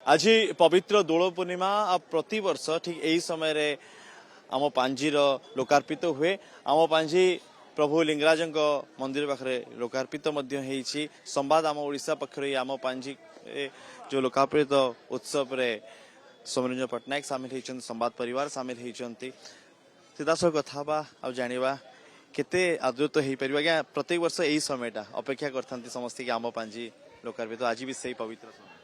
आज पवित्र दोल पूर्णिमा प्रति वर्ष ठीक यही समय आम पांजीर लोकार्पित हुए। आम पांजी प्रभु लिंगराज मंदिर पाखे लोकार्पित संवाद आम ओडिशा पक्षर आम पांजी जो लोकार्पित उत्सव रे सौम्यरंजन पट्टनायक सामिल होती, संवाद परिवार सामिल होती। सीधासख कथा आ जाना केते आदृत हो पार। आज्ञा प्रत्येक वर्ष यही समयटा अपेक्षा करते समस्ते कि आम पांजी लोकार्पित आज भी सही पवित्र समय।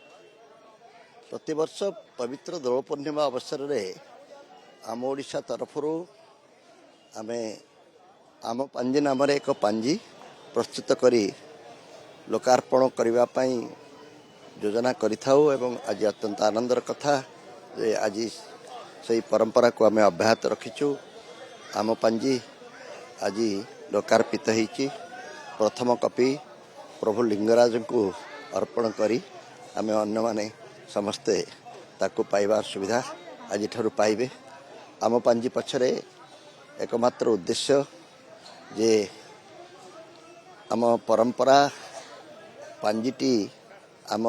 प्रतिवर्ष पवित्र दोल पूर्णिमा अवसर में आम ओडिशा तरफ आमे आम पांजी नाम एक पांजी प्रस्तुत करी लोकार्पण करने योजना करिथाउ एवं आज अत्यंत आनंदर कथा जे आज से परंपरा को आमे अब्याहत रखीचु। आम पांजी आज लोकार्पित होईची। प्रथम कपि प्रभु लिंगराज को अर्पण करी आमे अन्य माने समस्ते ताकू पाइबार सुविधा आज ठारू पाइबे। आम पांजी पछरे एकमात्र उद्देश्य जे आम परंपरा पांजीटी आम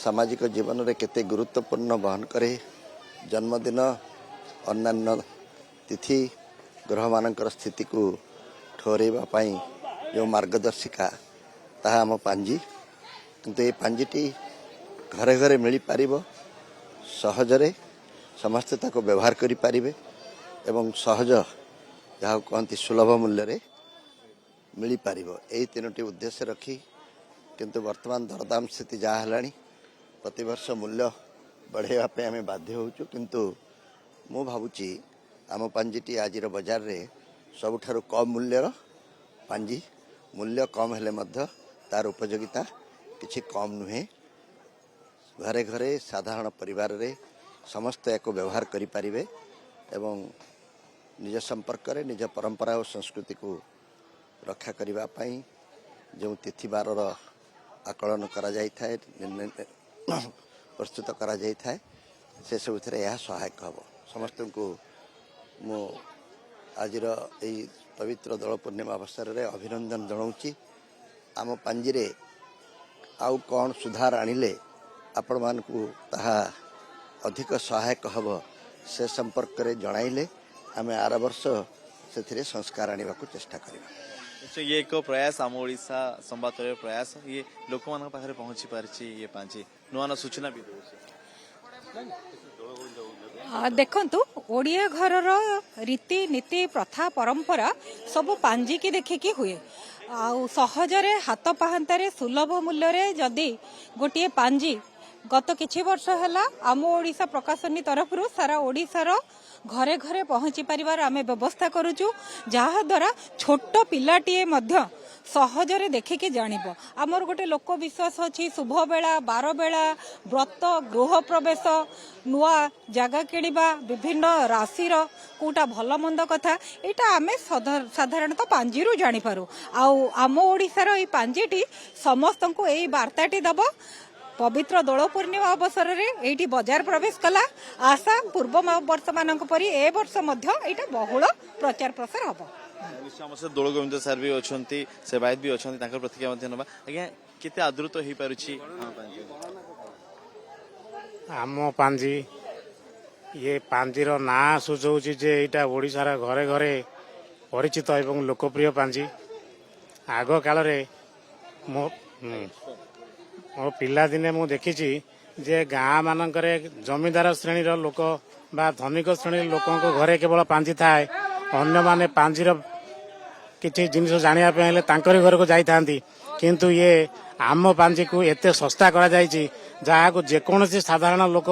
सामाजिक जीवन रे केते गुरुत्वपूर्ण वहन करे। जन्मदिन अन्यान्य तिथि ग्रह मानकर स्थिति को ठहरेबा पाई जो मार्गदर्शिका ताहा आम पांजी। किंतु ये पांजीटी घरे घरे मिली पारिबो, सहजरे समस्ते ताको व्यवहार करि पारिबे एवं सहज जहाँ कहती सुलभ मूल्य रे मिली पारिबो। एही तीनोटी उद्देश्य रखी किंतु वर्तमान दरदाम स्थिति जहाँ हेलानी प्रतिवर्ष मूल्य बढ़ेवा पे आमे बाध्य होचु। किंतु मु भाबुची आम पांजीटी आजिर बाजार रे सबुठारु कम मूल्यर पांजी। मूल्य कम हेले मध्य तार उपयोगिता किछि कम नुहे। घरे घरे साधारण परिवार रे समस्त एक व्यवहार करि पारिबे एवं निज संपर्क रे निज परंपरा और संस्कृति को रक्षा करिबा पई जो तिथि बारर आकलन करा जाय थाए, प्रस्तुत करा जाय थाए, से सब थरे यह सहायक हबो। समस्त को मो आजिर एई पवित्र दोल पूर्णिमा अवसर रे अभिनंदन जनाउची। आम पांजी रे आउ कौन सुधार आनिले आपण मान को ताहा अधिक सहायक हब से संपर्क रे जणाइले आमे आर वर्ष से संस्कार आने को चेष्टा करिबा। ये एक प्रयास आम ओडिशा संवाद प्रयास ये लोक मान पाखरे पहुंची पारछि। ये पांची नुआ न सूचना भी देखंतु ओडिया घरर रीति नीति प्रथा परंपरा सब पांजी की देखिकी हुए। आउ सहजरे हाथ पाहांतारे सुलभ मूल्य रे जदि गोटे पांजी गत किछि वर्ष हैला आम ओडिशा प्रकाशनी तरफ सारा ओडिशार घरे घरे पहुंची परिवार आमे व्यवस्था करूचु, जहा द्वारा छोट पिलाटीए मध्य सहजरे देखिके जानिबो। आमर गोटे लोक विश्वास अछि शुभ बेला बार बेला व्रत गृह प्रवेश नुआ जगह किणवा विभिन्न राशिर कोटा भल मंद कथा एटा आमे साधारणतः पांजीरू जानि पारू। आउ आम ओडिशार ए पांजीटी समस्त को एई वार्ताटी दबो। पवित्र दोल पूर्णिमा अवसर रे एठी बाजार प्रवेश कला। आशा पूर्व वर्ष मानक परी ए वर्ष मध्य एटा बहुल प्रचार प्रसार हबो। निश्चय दोल गोविंद सर भी अछंती, सेवायत भी अछंती, ताकर प्रतिक्रिया मध्य नबा। आज्ञा केते आदृत होई पारुछि आम पांजी। ये पांजीर ना सुझौछि जे एटा ओडिशार घरे घरे परिचित एवं लोकप्रिय पांजी। आग काल रे मो पिला दिने मु देखिछि जे गाँ मानकरे जमीदार श्रेणीर लोक बा धनिक श्रेणी लोकों घरे केवल पांजी थाए। अन्य माने पांजीर किछि जिनिस जानिया पे हेले तांकरी घर को जाई थांती। किंतु ये आम पांजी को एते सस्ता करा जायछि जहा को जेकोनसी साधारण लोक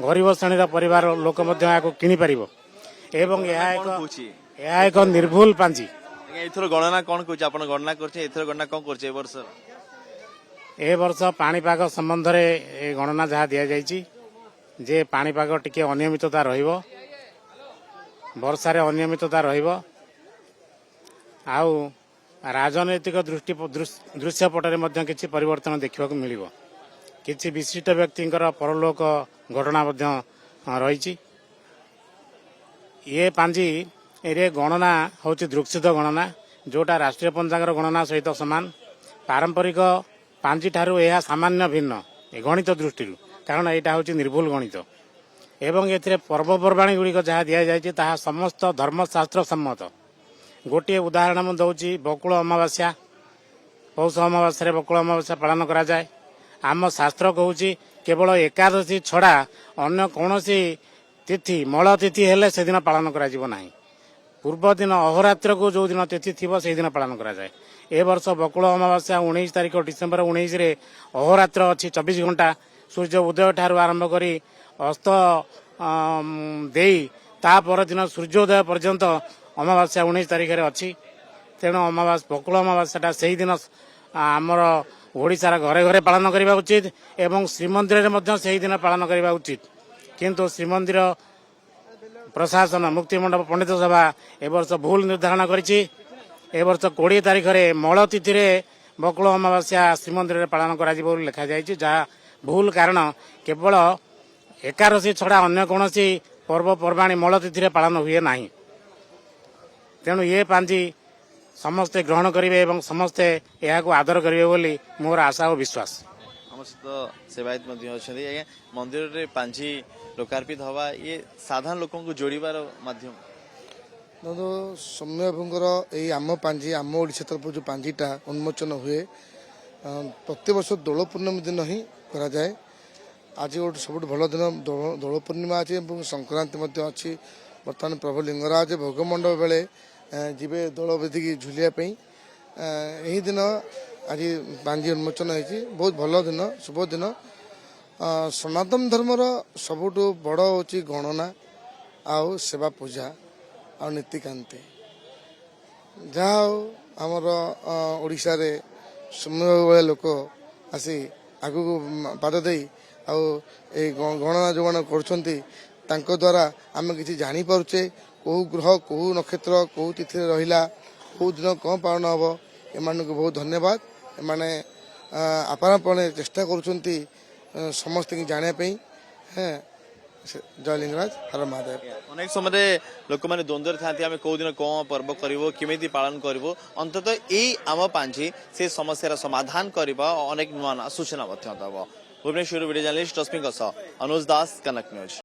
गरीब श्रेणीर परिवार लोक मध्य याको किनि परिबो एवं यह एक निर्भुल पांजी। एथर गणना कोन कहूछ आपण गणना करछे एथर गणना कोन करछे वर्ष ए वर्ष पाणीपाग संबंध रे गणना जहाँ दि जाइए जे पाणीपाग टिके अनियमितता रहिबो, वर्षारे अनियमितता रहिबो। आउ राजनैतिक दृश्य पटरे मध्य किछि परिवर्तन देखिबाकू मिलिबो। किछि विशिष्ट व्यक्तिंकर परलोक घटना मध्य रहिछि। ये पांजी एरे गणना होछि दृक्षित गणना जोटा राष्ट्रीय पंचांगर गणना सहित समान। पारंपरिक पांजी ठारू यह सामान्य भिन्न गणित दृष्टि କାରଣ ଏଇଟା ହେଉଛି ନିର୍ଭୁଲ ଗଣିତ ଏବଂ ଏଥିରେ ପର୍ବପର୍ବାଣୀ ଗୁଡ଼ିକ ଯାହା ଦିଆଯାଇଛି ତାହା ସମସ୍ତ ଧର୍ମଶାସ୍ତ୍ର ସମ୍ମତ। ଗୋଟିଏ ଉଦାହରଣ ମୁଁ ଦେଉଛି, ବକୁଳ ଅମାବାସ୍ୟା, ପୌଷ ଅମାବାସ୍ୟାରେ ବକୁଳ ଅମାବାସ୍ୟା ପାଳନ କରାଯାଏ। ଆମ ଶାସ୍ତ୍ର କହୁଛି କେବଳ ଏକାଦଶୀ ଛଡ଼ା ଅନ୍ୟ କୌଣସି ତିଥି ମଳ ତିଥି ହେଲେ ସେଦିନ ପାଳନ କରାଯିବ ନାହିଁ। ପୂର୍ବ ଦିନ ଅହୋରାତ୍ରକୁ ଯେଉଁ ଦିନ ତିଥି ଥିବ ସେହିଦିନ ପାଳନ କରାଯାଏ। ଏ ବର୍ଷ ବକୁଳ ଅମାବାସ୍ୟା 19 ତାରିଖ ଡିସେମ୍ବର 19ରେ ଅହୋରାତ୍ର ଅଛି 24 ଘଣ୍ଟା। ସୂର୍ଯ୍ୟ ଉଦୟ ଠାରୁ ଆରମ୍ଭ କରି ଅସ୍ତ ଦେଇ ତା ପରଦିନ ସୂର୍ଯ୍ୟୋଦୟ ପର୍ଯ୍ୟନ୍ତ ଅମାବାସ୍ୟା 19 ତାରିଖରେ ଅଛି। ତେଣୁ ବକୁଳ ଅମାବାସ୍ୟାଟା ସେହିଦିନ ଆମର ଓଡ଼ିଶାର ଘରେ ଘରେ ପାଳନ କରିବା ଉଚିତ ଏବଂ ଶ୍ରୀମନ୍ଦିରରେ ମଧ୍ୟ ସେହିଦିନ ପାଳନ କରିବା ଉଚିତ। କିନ୍ତୁ ଶ୍ରୀମନ୍ଦିର ପ୍ରଶାସନ ମୁକ୍ତିମଣ୍ଡପ ପଣ୍ଡିତ ସଭା ଏ ବର୍ଷ ଭୁଲ ନିର୍ଦ୍ଧାରଣ କରିଛି। ଏ ବର୍ଷ 20 ତାରିଖରେ ମଳ ତିଥିରେ ବକୁଳ ଅମାବାସ୍ୟା ଶ୍ରୀମନ୍ଦିରରେ ପାଳନ କରାଯିବ ବୋଲି ଲେଖାଯାଇଛି, ଯାହା ଭୁଲ। କାରଣ କେବଳ ଏକାଦଶୀ ଛଡ଼ା ଅନ୍ୟ କୌଣସି ପର୍ବପର୍ବାଣୀ ମଳ ତିଥିରେ ପାଳନ ହୁଏ ନାହିଁ। ତେଣୁ ଏ ପାଞ୍ଜି ସମସ୍ତେ ଗ୍ରହଣ କରିବେ ଏବଂ ସମସ୍ତେ ଏହାକୁ ଆଦର କରିବେ ବୋଲି ମୋର ଆଶା ଓ ବିଶ୍ୱାସ। ଆମ ସହିତ ସେବାୟତ ମଧ୍ୟ ଅଛନ୍ତି। ଆଜ୍ଞା, ମନ୍ଦିରରେ ପାଞ୍ଜି ଲୋକାର୍ପିତ ହବା ଇଏ ସାଧାରଣ ଲୋକଙ୍କୁ ଯୋଡ଼ିବାର ମାଧ୍ୟମ। ଦେଖନ୍ତୁ, ସୌମ୍ୟବାବୁଙ୍କର ଏଇ ଆମ ପାଞ୍ଜି, ଆମ ଓଡ଼ିଶା ତରଫରୁ ଯେଉଁ ପାଞ୍ଜିଟା ଉନ୍ମୋଚନ ହୁଏ ପ୍ରତିବର୍ଷ ଦୋଳ ପୂର୍ଣ୍ଣମୀ ଦିନ ହିଁ କରାଯାଏ। ଆଜି ଗୋଟେ ସବୁଠୁ ଭଲ ଦିନ ଦୋଳ ପୂର୍ଣ୍ଣିମା ଅଛି ଏବଂ ସଂକ୍ରାନ୍ତି ମଧ୍ୟ ଅଛି। ବର୍ତ୍ତମାନ ପ୍ରଭୁ ଲିଙ୍ଗରାଜ ଭୋଗମଣ୍ଡପ ବେଳେ ଯିବେ ଦୋଳ ବେଦିକି ଝୁଲିବା ପାଇଁ। ଏହି ଦିନ ଆଜି ପାଞ୍ଜି ଉନ୍ମୋଚନ ହେଇଛି। ବହୁତ ଭଲ ଦିନ, ଶୁଭ ଦିନ। ସନାତନ ଧର୍ମର ସବୁଠୁ ବଡ଼ ହେଉଛି ଗଣନା ଆଉ ସେବା ପୂଜା ଆଉ ନୀତିକାନ୍ତି। ଯାହା ହଉ ଆମର ଓଡ଼ିଶାରେ ସୌମ୍ୟବାବୁ ଭଳିଆ ଲୋକ ଆସି ଆଗକୁ ପାଦ ଦେଇ ଆଉ ଏଇ ଗଣନା ଯେଉଁମାନେ କରୁଛନ୍ତି ତାଙ୍କ ଦ୍ୱାରା ଆମେ କିଛି ଜାଣିପାରୁଛେ। କେଉଁ ଗ୍ରହ କେଉଁ ନକ୍ଷତ୍ର କେଉଁ ତିଥିରେ ରହିଲା, କେଉଁ ଦିନ କ'ଣ ପାଳନ ହେବ। ଏମାନଙ୍କୁ ବହୁତ ଧନ୍ୟବାଦ। ଏମାନେ ଆପାରପଣେ ଚେଷ୍ଟା କରୁଛନ୍ତି ସମସ୍ତଙ୍କୁ ଜାଣିବା ପାଇଁ। ଜୟ ଲିଙ୍ଗରାଜ, ହର ମହାଦେବ। ଅନେକ ସମୟରେ ଲୋକମାନେ ଦ୍ୱନ୍ଦ୍ୱରେ ଥାନ୍ତି, ଆମେ କୋଉ ଦିନ କଣ ପର୍ବ କରିବୁ, କେମିତି ପାଳନ କରିବୁ। ଅନ୍ତତଃ ଏଇ ଆମ ପାଞ୍ଜି ସେ ସମସ୍ୟାର ସମାଧାନ କରିବା, ଅନେକ ନୂଆ ସୂଚନା ମଧ୍ୟ ଦେବ। ଭୁବନେଶ୍ୱରରୁ ଭିଡ଼ିଓ ଜର୍ଣ୍ଣାଲିଷ୍ଟ ରଶ୍ମିଙ୍କ ସହ ଅନୁଜ ଦାସ, କନକ ନ୍ୟୁଜ।